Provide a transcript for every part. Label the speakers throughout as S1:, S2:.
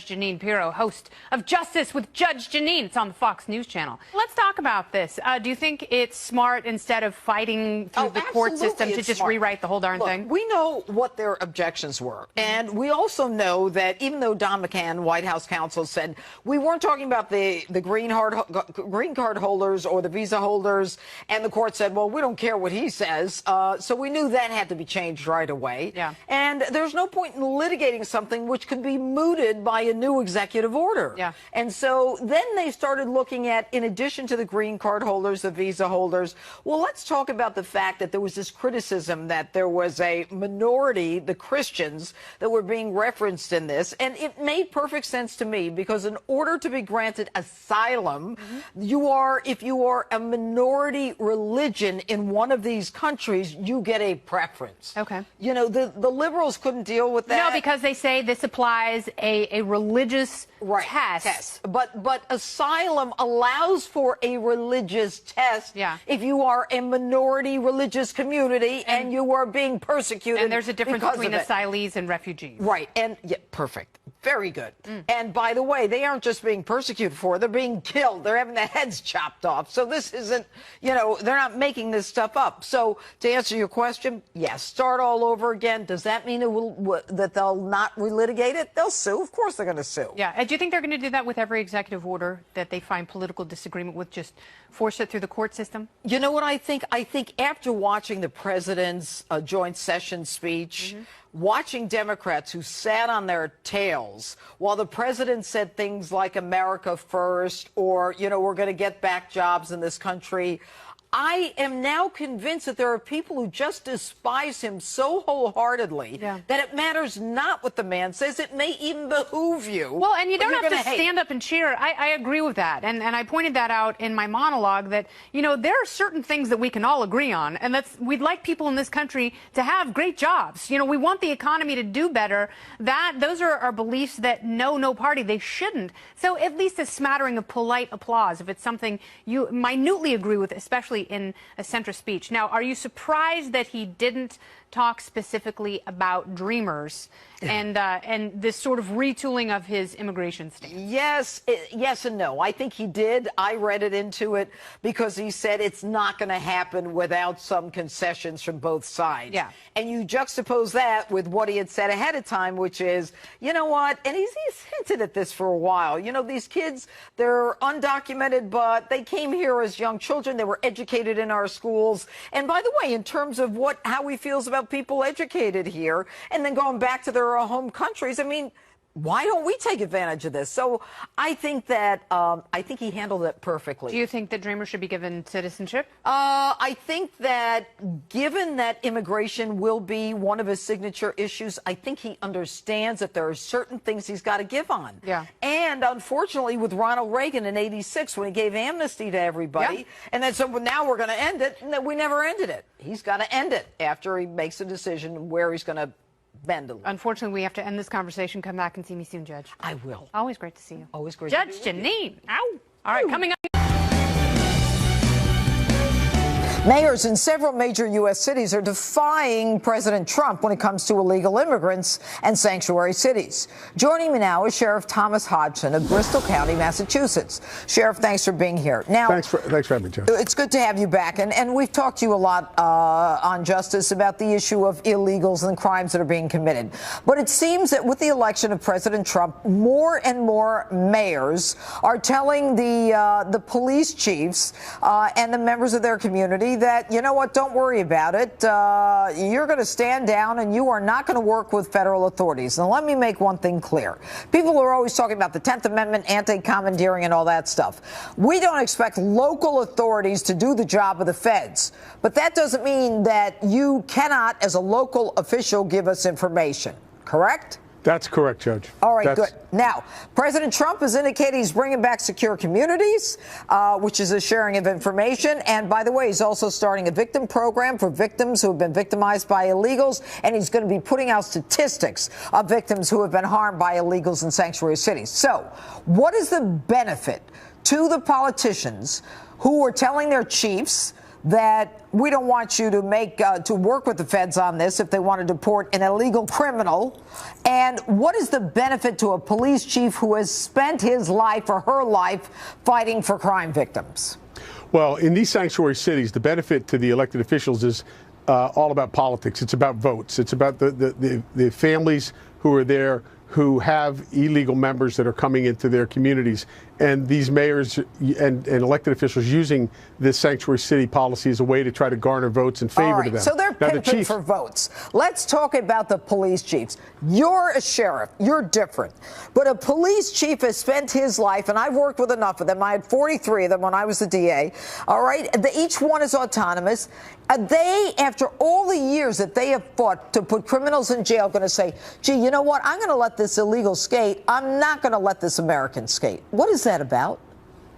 S1: Jeanine Pirro, host of Justice with Judge Jeanine. It's on the Fox News channel. Let's talk about this. Do you think it's smart, instead of fighting through the court system, to just rewrite the whole darn thing?
S2: We know what their objections were. And we also know that even though Don McCann, White House counsel, said we weren't talking about the green card holders or the visa holders, and the court said, well, we don't care what he says. So we knew that had to be changed right away.
S1: Yeah.
S2: And there's no point in litigating something which could be mooted by a new executive order.
S1: Yeah.
S2: And so then they started looking at, in addition to the green card holders, the visa holders, well, let's talk about the fact that there was this criticism that there was a minority, the Christians, that were being referenced in this. And it made perfect sense to me, because in order to be granted asylum, if you are a minority religion in one of these countries, you get a preference.
S1: Okay.
S2: You know, the liberals couldn't deal with that.
S1: No, because they say this applies a religious test.
S2: But asylum allows for a religious test.
S1: Yeah.
S2: If you are a minority religious community and you are being persecuted.
S1: And there's a difference between asylees and refugees.
S2: Right. And yeah, perfect. Very good. And by the way, they aren't just being persecuted for, they're being killed. They're having their heads chopped off. So this isn't, you know, they're not making this stuff up. So to answer your question, yes, start all over again. Does that mean that they'll not relitigate it? They'll sue. Of course they're going to sue.
S1: Yeah. And do you think they're going to do that with every executive order that they find political disagreement with, just force it through the court system?
S2: You know what I think? I think after watching the president's joint session speech, watching Democrats who sat on their tails while the president said things like America first, or, you know, we're going to get back jobs in this country, I am now convinced that there are people who just despise him so wholeheartedly that it matters not what the man says. It may even behoove you.
S1: Well, and you don't have to stand up and cheer. I agree with that. And I pointed that out in my monologue, that, you know, there are certain things that we can all agree on. And we'd like people in this country to have great jobs. You know, we want the economy to do better. Those are our beliefs that no party, they shouldn't. So at least a smattering of polite applause if it's something you minutely agree with, especially in a centrist speech. Now, are you surprised that he didn't talk specifically about Dreamers and this sort of retooling of his immigration stance?
S2: Yes and no. I think he did. I read it into it because he said it's not going to happen without some concessions from both sides.
S1: Yeah.
S2: And you juxtapose that with what he had said ahead of time, which is, you know what, and he's hinted at this for a while. You know, these kids, they're undocumented, but they came here as young children. They were educated in our schools. And by the way, in terms of how he feels about people educated here and then going back to their home countries, I mean, why don't we take advantage of this? So I think that I think he handled it perfectly.
S1: Do you think that Dreamers should be given citizenship?
S2: I think that given that immigration will be one of his signature issues, I think he understands that there are certain things he's got to give on.
S1: Yeah.
S2: And unfortunately, with Ronald Reagan in '86, when he gave amnesty to everybody, and then so now we're going to end it, and we never ended it. He's got to end it after he makes a decision where he's going to bend a little.
S1: Unfortunately, we have to end this conversation. Come back and see me soon, Judge.
S2: I will.
S1: Always great to see you.
S2: Always great
S1: Judge
S2: to be with you.
S1: Jeanine. Ow. All right, coming up.
S2: Mayors in several major U.S. cities are defying President Trump when it comes to illegal immigrants and sanctuary cities. Joining me now is Sheriff Thomas Hodgson of Bristol County, Massachusetts. Sheriff, thanks for being here. Now,
S3: thanks for having me, Joe.
S2: It's good to have you back. And we've talked to you a lot on Justice about the issue of illegals and crimes that are being committed. But it seems that with the election of President Trump, more and more mayors are telling the police chiefs and the members of their community that, you know what, don't worry about it. You're going to stand down and you are not going to work with federal authorities. Now, let me make one thing clear. People are always talking about the 10th Amendment, anti-commandeering and all that stuff. We don't expect local authorities to do the job of the feds. But that doesn't mean that you cannot, as a local official, give us information. Correct?
S3: That's correct, Judge.
S2: All right, good. Now, President Trump has indicated he's bringing back secure communities, which is a sharing of information. And by the way, he's also starting a victim program for victims who have been victimized by illegals. And he's going to be putting out statistics of victims who have been harmed by illegals in sanctuary cities. So what is the benefit to the politicians who are telling their chiefs that we don't want you to to work with the feds on this if they want to deport an illegal criminal? And what is the benefit to a police chief who has spent his life or her life fighting for crime victims?
S3: Well, in these sanctuary cities, the benefit to the elected officials is all about politics. It's about votes. It's about the families who are there who have illegal members that are coming into their communities. And these mayors and elected officials using this sanctuary city policy as a way to try to garner votes in favor to them.
S2: So they're pimping for votes. Let's talk about the police chiefs. You're a sheriff. You're different. But a police chief has spent his life, and I've worked with enough of them. I had 43 of them when I was the DA. All right. Each one is autonomous. They, after all the years that they have fought to put criminals in jail, going to say, gee, you know what? I'm going to let this illegal skate. I'm not going to let this American skate. What is that about?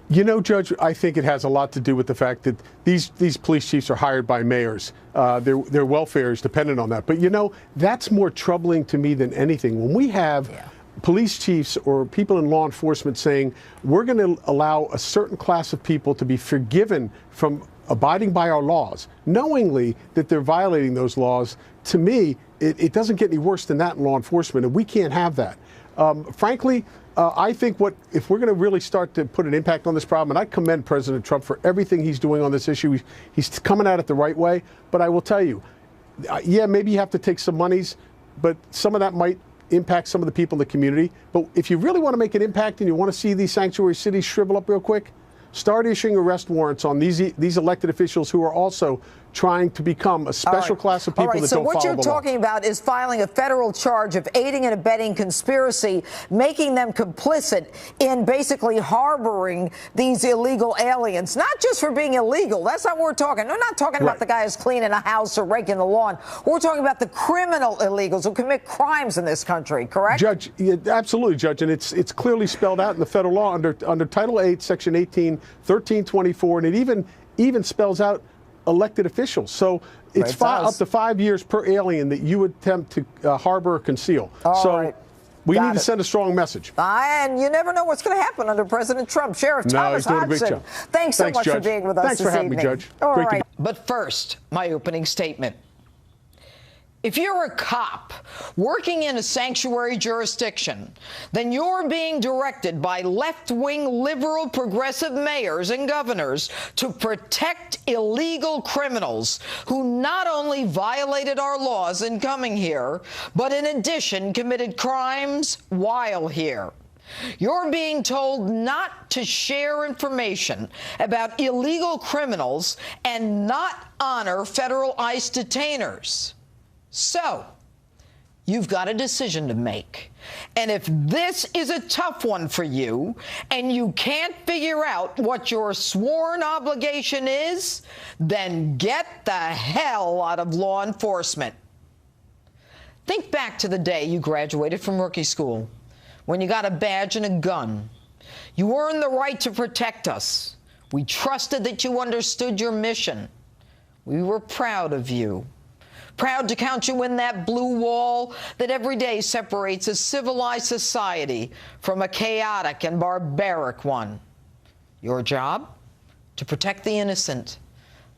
S3: You know, Judge, I think it has a lot to do with the fact that these police chiefs are hired by mayors. Their welfare is dependent on that. But, you know, that's more troubling to me than anything. When we have police chiefs or people in law enforcement saying we're going to allow a certain class of people to be forgiven from abiding by our laws, knowingly that they're violating those laws, to me, it doesn't get any worse than that in law enforcement, and we can't have that. Frankly, I think if we're going to really start to put an impact on this problem, and I commend President Trump for everything he's doing on this issue, he's coming at it the right way, but I will tell you, yeah, maybe you have to take some monies, but some of that might impact some of the people in the community. But if you really want to make an impact and you want to see these sanctuary cities shrivel up real quick, start issuing arrest warrants on these elected officials who are also trying to become a special class of people that don't follow the law. So what you're
S2: talking about is filing a federal charge of aiding and abetting conspiracy, making them complicit in basically harboring these illegal aliens, not just for being illegal. That's not what we're talking. We're not talking about the guy who's cleaning a house or raking the lawn. We're talking about the criminal illegals who commit crimes in this country, correct?
S3: Judge, absolutely, Judge, and it's clearly spelled out in the federal law under Title 8, Section 18, 1324, and it even spells out elected officials. So it's up to 5 years per alien that you attempt to harbor or conceal. We need to send a strong message.
S2: And you never know what's going to happen under President Trump. Sheriff Thomas Hodgson, thanks so much for being with us this evening.
S3: Thanks for having me, Judge.
S2: All right.
S4: But first, my opening statement. If you're a cop working in a sanctuary jurisdiction, then you're being directed by left-wing liberal progressive mayors and governors to protect illegal criminals who not only violated our laws in coming here, but in addition committed crimes while here. You're being told not to share information about illegal criminals and not honor federal ICE detainers. So, you've got a decision to make. And if this is a tough one for you and you can't figure out what your sworn obligation is, then get the hell out of law enforcement. Think back to the day you graduated from rookie school, when you got a badge and a gun. You earned the right to protect us. We trusted that you understood your mission. We were proud of you. Proud to count you in that blue wall that every day separates a civilized society from a chaotic and barbaric one. Your job? To protect the innocent,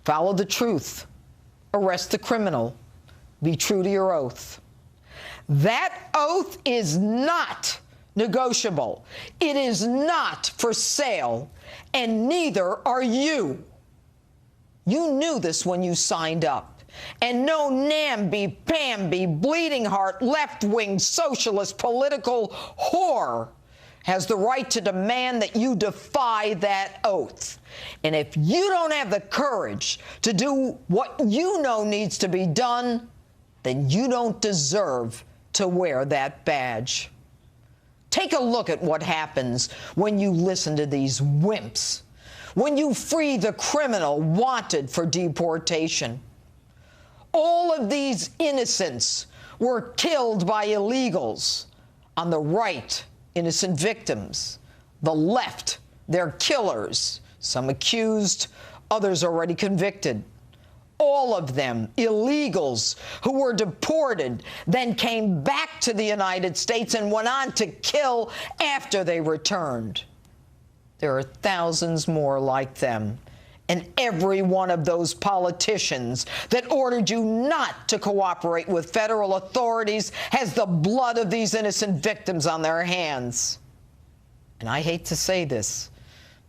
S4: follow the truth, arrest the criminal, be true to your oath. That oath is not negotiable. It is not for sale, and neither are you. You knew this when you signed up. And no namby-pamby, bleeding heart, left-wing, socialist, political whore has the right to demand that you defy that oath. And if you don't have the courage to do what you know needs to be done, then you don't deserve to wear that badge. Take a look at what happens when you listen to these wimps, when you free the criminal wanted for deportation. All of these innocents were killed by illegals. On the right, innocent victims. The left, they're killers. Some accused, others already convicted. All of them illegals who were deported, then came back to the United States and went on to kill after they returned. There are thousands more like them, And every one of those politicians that ordered you not to cooperate with federal authorities has the blood of these innocent victims on their hands. And I hate to say this,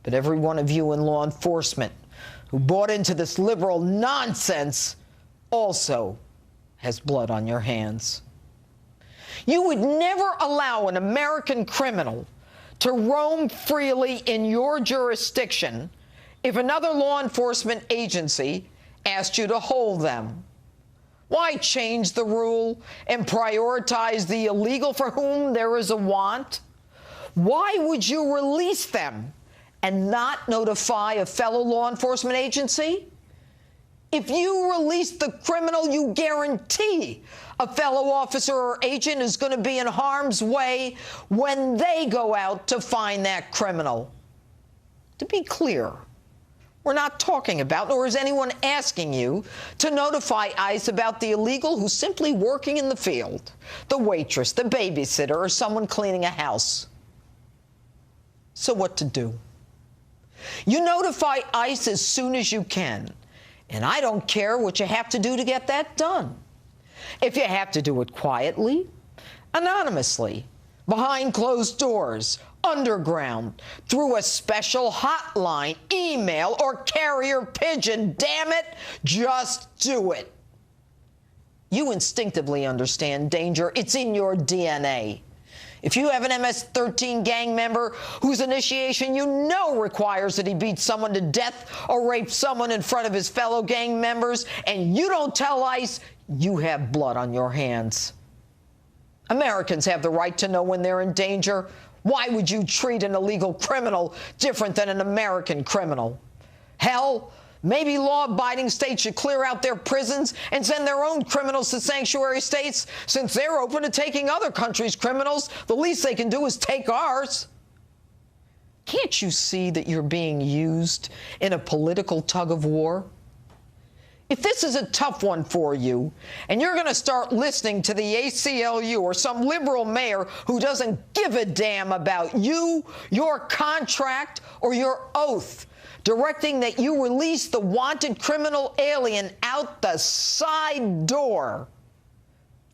S4: but every one of you in law enforcement who bought into this liberal nonsense also has blood on your hands. You would never allow an American criminal to roam freely in your jurisdiction if another law enforcement agency asked you to hold them. Why change the rule and prioritize the illegal for whom there is a want? Why would you release them and not notify a fellow law enforcement agency? If you release the criminal, you guarantee a fellow officer or agent is going to be in harm's way when they go out to find that criminal. To be clear, we're not talking about, nor is anyone asking you to notify ICE about the illegal who's simply working in the field, the waitress, the babysitter, or someone cleaning a house. So what to do? You notify ICE as soon as you can, and I don't care what you have to do to get that done. If you have to do it quietly, anonymously, behind closed doors, underground, through a special hotline, email, or carrier pigeon, damn it, just do it. You instinctively understand danger. It's in your DNA. If you have an MS-13 gang member whose initiation you know requires that he beat someone to death or rape someone in front of his fellow gang members, and you don't tell ICE, you have blood on your hands. Americans have the right to know when they're in danger. Why would you treat an illegal criminal different than an American criminal? Hell, maybe law-abiding states should clear out their prisons and send their own criminals to sanctuary states. Since they're open to taking other countries' criminals, the least they can do is take ours. Can't you see that you're being used in a political tug-of-war? If this is a tough one for you, and you're going to start listening to the ACLU or some liberal mayor who doesn't give a damn about you, your contract, or your oath, directing that you release the wanted criminal alien out the side door,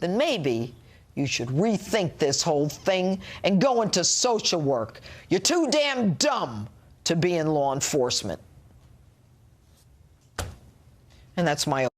S4: then maybe you should rethink this whole thing and go into social work. You're too damn dumb to be in law enforcement. And that's my